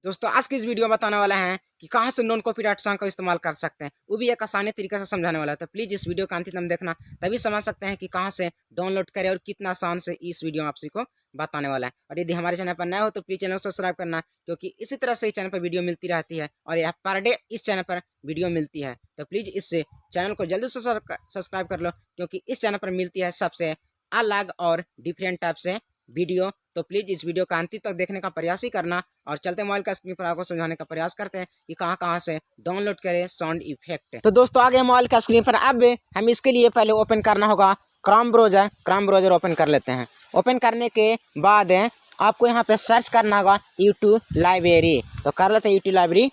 दोस्तों आज की इस वीडियो में बताने वाला है कि कहां से नॉन कॉपीराइट सॉन्ग का इस्तेमाल कर सकते हैं, वो भी एक आसानी तरीके से समझाने वाला है। तो प्लीज़ इस वीडियो का अंत तक देखना, तभी समझ सकते हैं कि कहां से डाउनलोड करें और कितना आसान से इस वीडियो में आप सभी को बताने वाला है। और यदि हमारे चैनल पर नए हो तो प्लीज़ चैनल को सब्सक्राइब करना, क्योंकि इसी तरह से चैनल पर वीडियो मिलती रहती है और यह पर डे इस चैनल पर वीडियो मिलती है। तो प्लीज़ इससे चैनल को जल्दी से सब्सक्राइब कर लो, क्योंकि इस चैनल पर मिलती है सबसे अलग और डिफरेंट टाइप से वीडियो। तो प्लीज इस वीडियो का अंत तक देखने का प्रयास ही करना। और चलते मोबाइल का स्क्रीन पर आपको समझाने का प्रयास करते हैं कि कहां से डाउनलोड करें साउंड इफेक्ट। तो दोस्तों आगे मोबाइल का स्क्रीन पर अब हम इसके लिए पहले ओपन करना होगा क्रोम ब्राउजर ओपन कर लेते हैं। ओपन करने के बाद आपको यहाँ पे सर्च करना होगा यूट्यूब लाइब्रेरी। तो कर लेते हैं यूट्यूब लाइब्रेरी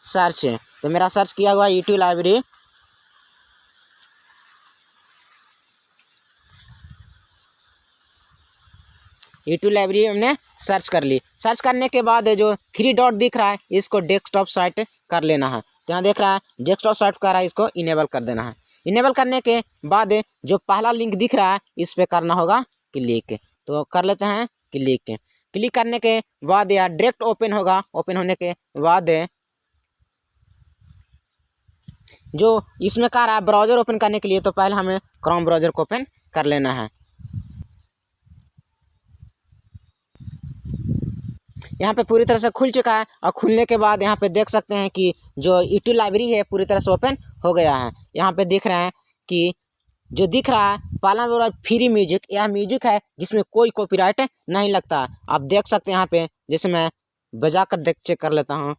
सर्च। तो मेरा सर्च किया हुआ यूट्यूब लाइब्रेरी। यूट्यूब लाइब्रेरी हमने सर्च कर ली। सर्च करने के बाद जो 3 डॉट दिख रहा है इसको डेस्कटॉप साइट कर लेना है। तो यहाँ देख रहा है डेस्कटॉप साइट कर रहा है, इसको इनेबल कर देना है। इनेबल करने के बाद जो पहला लिंक दिख रहा है इस पर करना होगा क्लिक। तो कर लेते हैं क्लिक। क्लिक करने के बाद यार डायरेक्ट ओपन होगा। ओपन होने के बाद जो इसमें कह रहा है ब्राउज़र ओपन करने के लिए, तो पहले हमें क्रोम ब्राउज़र को ओपन कर लेना है। यहाँ पे पूरी तरह से खुल चुका है और खुलने के बाद यहाँ पे देख सकते हैं कि जो यूट्यूब लाइब्रेरी है पूरी तरह से ओपन हो गया है। यहाँ पे दिख रहे हैं कि जो दिख रहा है पहला बोल रहा है फ्री म्यूजिक। यह म्यूजिक है जिसमें कोई कॉपीराइट नहीं लगता। आप देख सकते हैं यहाँ पे, जैसे मैं बजा कर चेक कर लेता हूँ।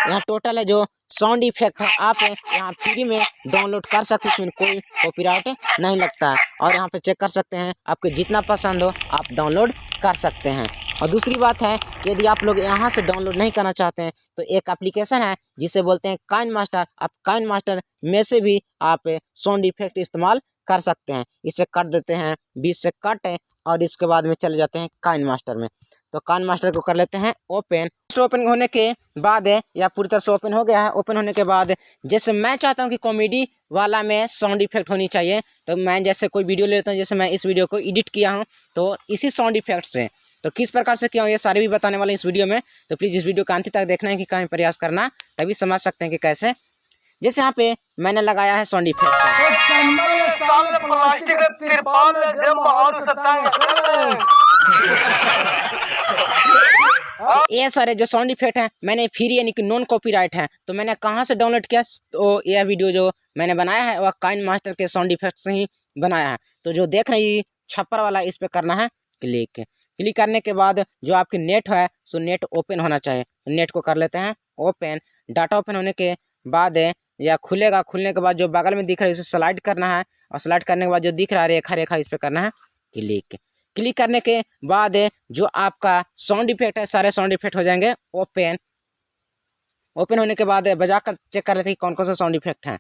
यहाँ टोटल है जो साउंड इफेक्ट है, आप यहाँ फ्री में डाउनलोड कर सकते हैं, इसमें कोई कॉपीराइट नहीं लगता है। और यहाँ पे चेक कर सकते हैं, आपको जितना पसंद हो आप डाउनलोड कर सकते हैं। और दूसरी बात है, यदि आप लोग यहाँ से डाउनलोड नहीं करना चाहते हैं तो एक एप्लीकेशन है जिसे बोलते हैं काइनमास्टर। आप काइनमास्टर में से भी आप साउंड इफेक्ट इस्तेमाल कर सकते हैं। इसे कट देते हैं 20 से कट और इसके बाद में चले जाते हैं काइनमास्टर में। तो काइनमास्टर को कर लेते हैं ओपन। ओपन होने के बाद या पूरी तरह से ओपन हो गया है। ओपन होने के बाद जैसे मैं चाहता हूं कि कॉमेडी वाला में साउंड इफेक्ट होनी चाहिए, तो मैं जैसे कोई वीडियो ले लेता हूं, जैसे मैं इस वीडियो को एडिट किया हूं तो इसी साउंड इफेक्ट से। तो किस प्रकार से किया हूं ये सारे भी बताने वाले इस वीडियो में। तो प्लीज़ इस वीडियो का अंत तक देखना है कि कहीं प्रयास करना, तभी समझ सकते हैं कि कैसे। जैसे यहाँ पे मैंने लगाया है साउंड इफेक्ट। ये सारे जो साउंड इफेक्ट हैं मैंने फ्री यानी कि नॉन कॉपीराइट है। तो मैंने कहाँ से डाउनलोड किया, तो यह वीडियो जो मैंने बनाया है वह काइनमास्टर के साउंड इफेक्ट से ही बनाया है। तो जो देख रहे हैं छप्पर वाला, इस पे करना है क्लिक। क्लिक करने के बाद जो आपकी नेट है सो नेट ओपन होना चाहिए। नेट को कर लेते हैं ओपन। डाटा ओपन होने के बाद या खुलेगा। खुलने के बाद जो बगल में दिख रहा है उसे स्लाइड करना है, और स्लाइड करने के बाद जो दिख रहा है रेखा रेखा, इस पे करना है क्लिक। क्लिक करने के बाद जो आपका साउंड इफेक्ट है सारे साउंड इफेक्ट हो जाएंगे ओपन। ओपन होने के बाद बजा कर चेक कर लेते हैं कौन कौन से साउंड इफेक्ट हैं।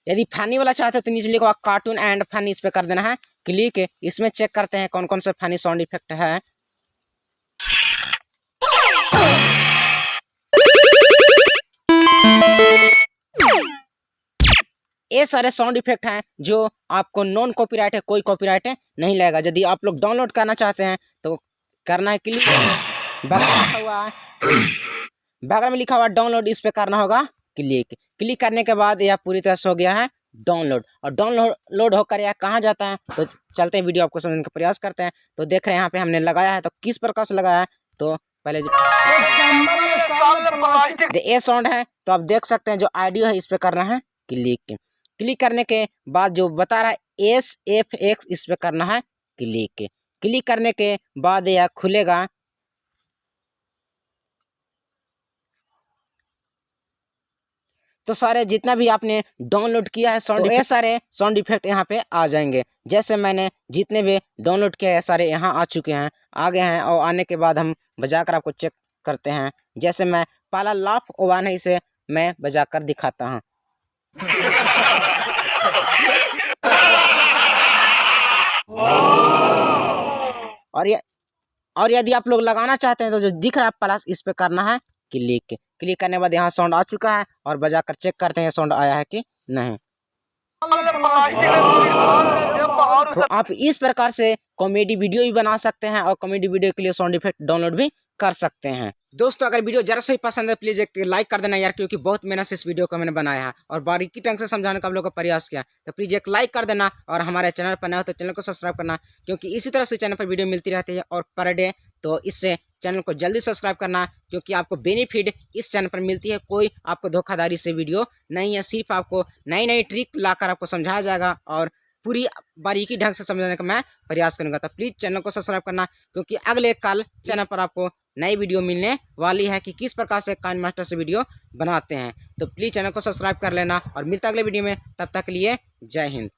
यदि फनी वाला चाहते हैं तो नीचे लिखा हुआ कार्टून एंड फनी, इस पे कर देना है क्लिक। इसमें चेक करते हैं कौन कौन से फनी साउंड इफेक्ट है। ये सारे साउंड इफेक्ट हैं जो आपको नॉन कॉपीराइट है, कोई कॉपीराइट नहीं लगेगा। यदि आप लोग डाउनलोड करना चाहते हैं तो करना है क्लिक। बगल में लिखा हुआ डाउनलोड, इस पे करना होगा क्लिक। क्लिक करने के बाद यह पूरी तरह से हो गया है डाउनलोड। और डाउनलोड होकर यह कहाँ जाता है, तो चलते हैं वीडियो आपको समझने का प्रयास करते हैं। तो देख रहे हैं यहाँ पे हमने लगाया है, तो किस प्रकार से लगाया है। तो पहले ये साउंड है, तो आप देख सकते हैं जो ऑडियो है इस पे करना है क्लिक। क्लिक करने के बाद जो बता रहा है SFX, इस पे करना है क्लिक। क्लिक करने के बाद यह खुलेगा। तो सारे जितना भी आपने डाउनलोड किया है साउंड, ये सारे साउंड इफेक्ट यहाँ पे आ जाएंगे। जैसे मैंने जितने भी डाउनलोड किया है सारे यहाँ आ चुके हैं, आ गए हैं। और आने के बाद हम बजाकर आपको चेक करते हैं। जैसे मैं पहला लाफ ओवान है, इसे मैं बजाकर दिखाता हूँ। और यदि आप लोग लगाना चाहते हैं तो जो दिख रहा है प्लस, इस पे करना है क्लिक। क्लिक करने के बाद यहाँ साउंड आ चुका है और बजाकर चेक करते हैं साउंड आया है कि नहीं। तो आप इस प्रकार से कॉमेडी वीडियो भी बना सकते हैं और कॉमेडी वीडियो के लिए साउंड इफेक्ट डाउनलोड भी कर सकते हैं। दोस्तों अगर वीडियो जरा से भी पसंद है प्लीज एक लाइक कर देना यार, क्योंकि बहुत मेहनत से इस वीडियो को मैंने बनाया है और बारीकी ढंग से समझाने का आप लोगों का प्रयास किया, तो प्लीज एक लाइक कर देना और हमारे चैनल पर नया हो तो चैनल को सब्सक्राइब करना, क्योंकि इसी तरह से चैनल पर वीडियो मिलती रहती है और पर डे। तो इससे चैनल को जल्दी सब्सक्राइब करना, क्योंकि आपको बेनिफिट इस चैनल पर मिलती है, कोई आपको धोखाधड़ी से वीडियो नहीं है, सिर्फ आपको नई नई ट्रिक लाकर आपको समझाया जाएगा और पूरी बारीकी ढंग से समझाने का मैं प्रयास करूंगा। तो प्लीज चैनल को सब्सक्राइब करना, क्योंकि अगले कल चैनल पर आपको नई वीडियो मिलने वाली है कि किस प्रकार से काइन मास्टर से वीडियो बनाते हैं। तो प्लीज चैनल को सब्सक्राइब कर लेना और मिलता अगले वीडियो में, तब तक के लिए जय हिंद।